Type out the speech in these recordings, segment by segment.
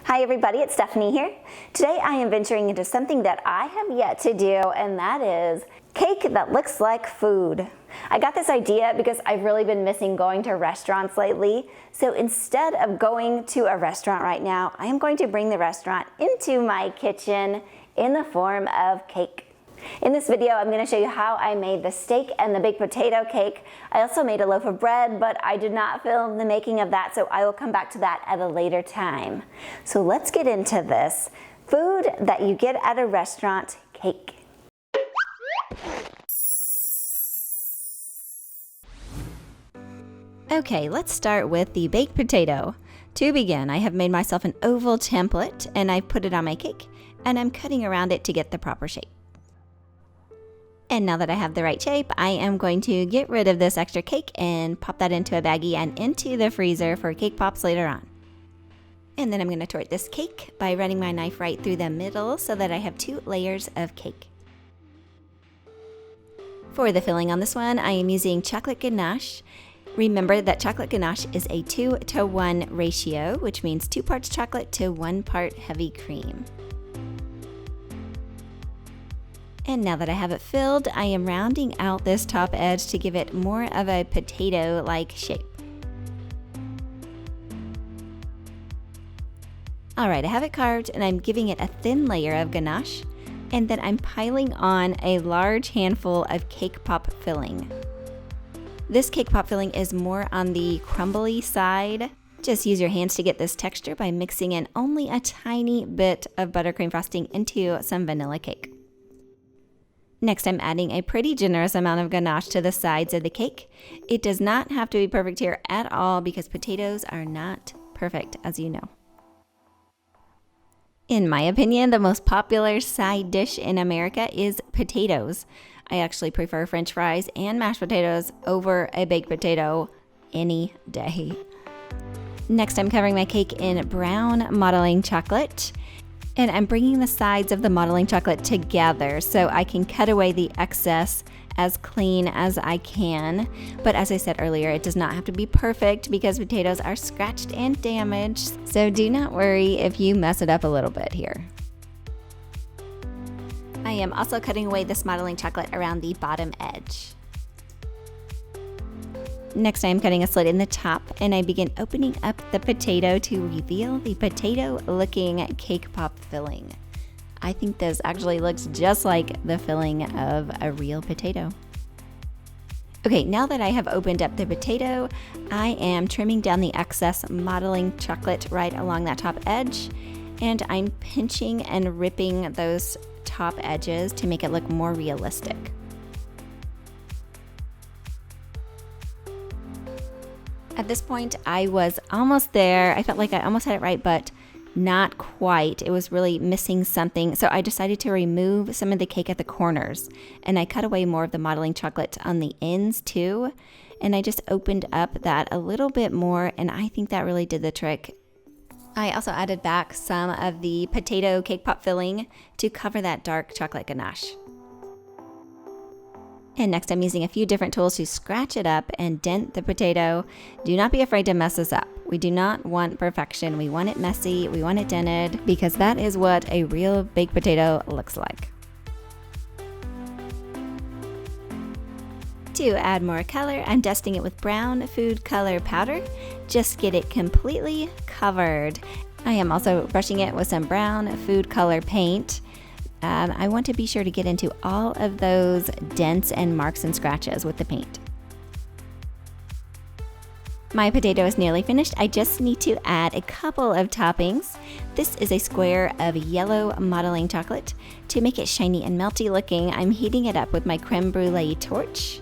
Hi everybody, it's Stephanie here. Today I am venturing into something that I have yet to do, and that is cake that looks like food. I got this idea because I've really been missing going to restaurants lately. So instead of going to a restaurant right now, I am going to bring the restaurant into my kitchen in the form of cake. In this video, I'm going to show you how I made the steak and the baked potato cake. I also made a loaf of bread, but I did not film the making of that, so I will come back to that at a later time. So let's get into this. Food that you get at a restaurant, cake. Okay, let's start with the baked potato. To begin, I have made myself an oval template and I put it on my cake, and I'm cutting around it to get the proper shape. And now that I have the right shape, I am going to get rid of this extra cake and pop that into a baggie and into the freezer for cake pops later on. And then I'm going to tort this cake by running my knife right through the middle so that I have 2 layers of cake. For the filling on this one, I am using chocolate ganache. Remember that chocolate ganache is a 2-to-1 ratio, which means 2 parts chocolate to 1 part heavy cream. And now that I have it filled, I am rounding out this top edge to give it more of a potato-like shape. All right, I have it carved and I'm giving it a thin layer of ganache, and then I'm piling on a large handful of cake pop filling. This cake pop filling is more on the crumbly side. Just use your hands to get this texture by mixing in only a tiny bit of buttercream frosting into some vanilla cake. Next, I'm adding a pretty generous amount of ganache to the sides of the cake. It does not have to be perfect here at all because potatoes are not perfect, as you know. In my opinion, the most popular side dish in America is potatoes. I actually prefer French fries and mashed potatoes over a baked potato any day. Next, I'm covering my cake in brown modeling chocolate. And I'm bringing the sides of the modeling chocolate together so I can cut away the excess as clean as I can. But as I said earlier, it does not have to be perfect because potatoes are scratched and damaged. So do not worry if you mess it up a little bit here. I am also cutting away this modeling chocolate around the bottom edge. Next, I am cutting a slit in the top, and I begin opening up the potato to reveal the potato-looking cake pop filling. I think this actually looks just like the filling of a real potato. Okay, now that I have opened up the potato, I am trimming down the excess modeling chocolate right along that top edge, and I'm pinching and ripping those top edges to make it look more realistic. At this point, I was almost there. I felt like I almost had it right, but not quite. It was really missing something. So I decided to remove some of the cake at the corners, and I cut away more of the modeling chocolate on the ends too. And I just opened up that a little bit more, and I think that really did the trick. I also added back some of the potato cake pop filling to cover that dark chocolate ganache. And next, I'm using a few different tools to scratch it up and dent the potato. Do not be afraid to mess this up. We do not want perfection. We want it messy. We want it dented because that is what a real baked potato looks like. To add more color, I'm dusting it with brown food color powder. Just get it completely covered. I am also brushing it with some brown food color paint. I want to be sure to get into all of those dents and marks and scratches with the paint. My potato is nearly finished. I just need to add a couple of toppings. This is a square of yellow modeling chocolate. To make it shiny and melty looking, I'm heating it up with my creme brulee torch.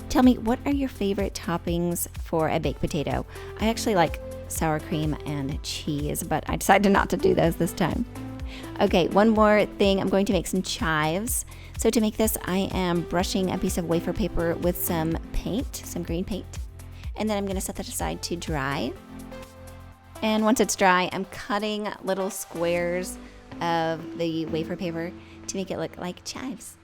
Tell me, what are your favorite toppings for a baked potato? I actually like sour cream and cheese, but I decided not to do those this time. Okay, one more thing, I'm going to make some chives. So to make this, I am brushing a piece of wafer paper with some paint, some green paint. And then I'm gonna set that aside to dry. And once it's dry, I'm cutting little squares of the wafer paper to make it look like chives.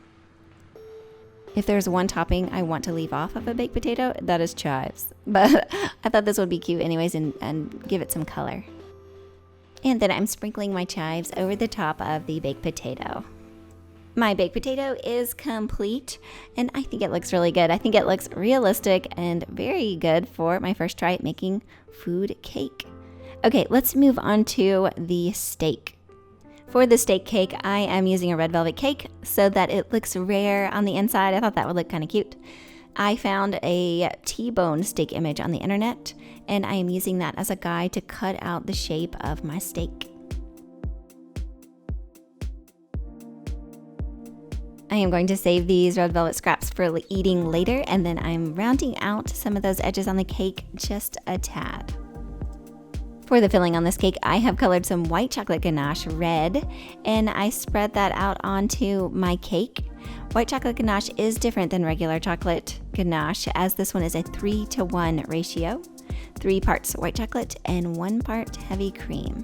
If there's one topping I want to leave off of a baked potato, that is chives. But I thought this would be cute anyways and give it some color. And then I'm sprinkling my chives over the top of the baked potato. My baked potato is complete, and I think it looks really good. I think it looks realistic and very good for my first try at making food cake. Okay, let's move on to the steak. For the steak cake, I am using a red velvet cake so that it looks rare on the inside. I thought that would look kind of cute. I found a T-bone steak image on the internet, and I am using that as a guide to cut out the shape of my steak. I am going to save these red velvet scraps for eating later, and then I'm rounding out some of those edges on the cake just a tad. For the filling on this cake, I have colored some white chocolate ganache red, and I spread that out onto my cake. White chocolate ganache is different than regular chocolate ganache, as this one is a 3-to-1 ratio. 3 parts white chocolate and 1 part heavy cream.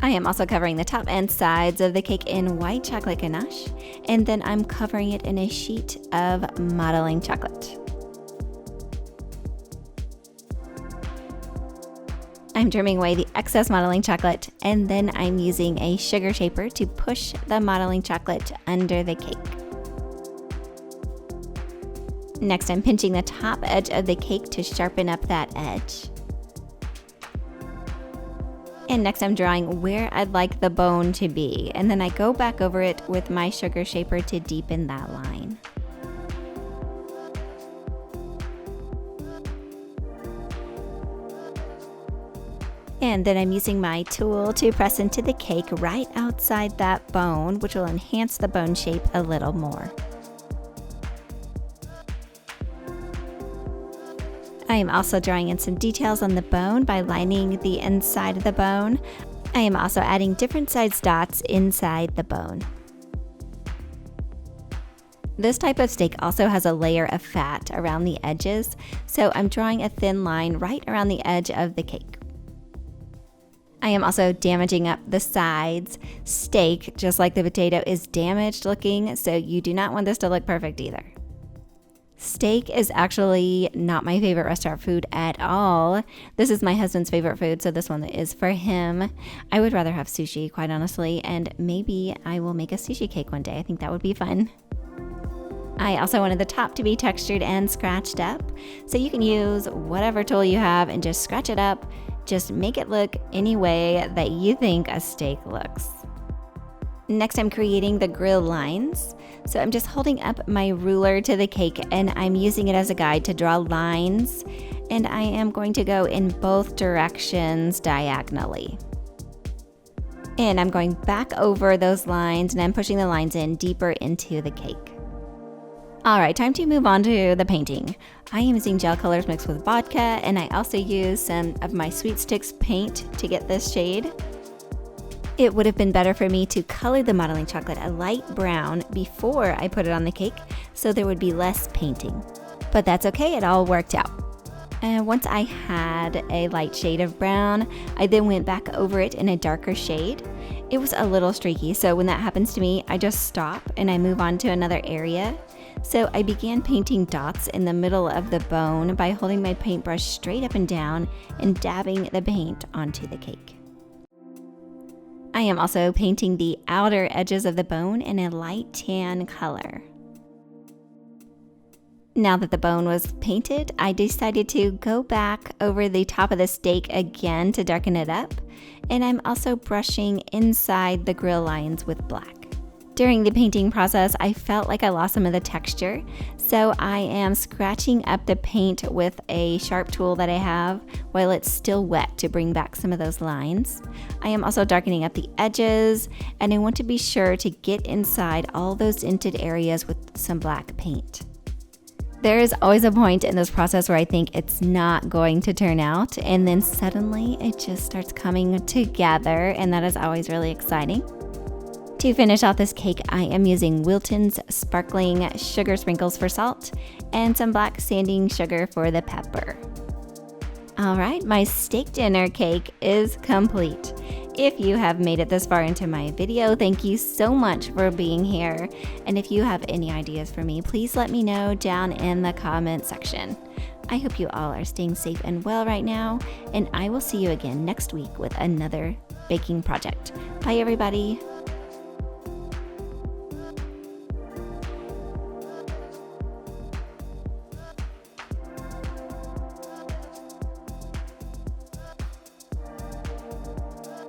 I am also covering the top and sides of the cake in white chocolate ganache, and then I'm covering it in a sheet of modeling chocolate. I'm trimming away the excess modeling chocolate, and then I'm using a sugar shaper to push the modeling chocolate under the cake. Next, I'm pinching the top edge of the cake to sharpen up that edge. And next I'm drawing where I'd like the bone to be, and then I go back over it with my sugar shaper to deepen that line. And then I'm using my tool to press into the cake right outside that bone, which will enhance the bone shape a little more. I am also drawing in some details on the bone by lining the inside of the bone. I am also adding different size dots inside the bone. This type of steak also has a layer of fat around the edges, so I'm drawing a thin line right around the edge of the cake. I am also damaging up the sides. Steak, just like the potato, is damaged looking, so you do not want this to look perfect either. Steak is actually not my favorite restaurant food at all. This is my husband's favorite food, so this one is for him. I would rather have sushi, quite honestly, and maybe I will make a sushi cake one day. I think that would be fun. I also wanted the top to be textured and scratched up, so you can use whatever tool you have and just scratch it up. Just make it look any way that you think a steak looks. Next, I'm creating the grill lines. So I'm just holding up my ruler to the cake, and I'm using it as a guide to draw lines, and I am going to go in both directions diagonally. And I'm going back over those lines, and I'm pushing the lines in deeper into the cake. All right, time to move on to the painting. I am using gel colors mixed with vodka, and I also use some of my Sweet Sticks paint to get this shade. It would have been better for me to color the modeling chocolate a light brown before I put it on the cake, so there would be less painting. But that's okay, it all worked out. And once I had a light shade of brown, I then went back over it in a darker shade. It was a little streaky, so when that happens to me, I just stop and I move on to another area. So I began painting dots in the middle of the bone by holding my paintbrush straight up and down and dabbing the paint onto the cake. I am also painting the outer edges of the bone in a light tan color. Now that the bone was painted, I decided to go back over the top of the steak again to darken it up, and I'm also brushing inside the grill lines with black. During the painting process, I felt like I lost some of the texture, so I am scratching up the paint with a sharp tool that I have while it's still wet to bring back some of those lines. I am also darkening up the edges, and I want to be sure to get inside all those indented areas with some black paint. There is always a point in this process where I think it's not going to turn out, and then suddenly it just starts coming together, and that is always really exciting. To finish off this cake, I am using Wilton's sparkling sugar sprinkles for salt and some black sanding sugar for the pepper. All right, my steak dinner cake is complete. If you have made it this far into my video, thank you so much for being here. And if you have any ideas for me, please let me know down in the comment section. I hope you all are staying safe and well right now, and I will see you again next week with another baking project. Bye, everybody.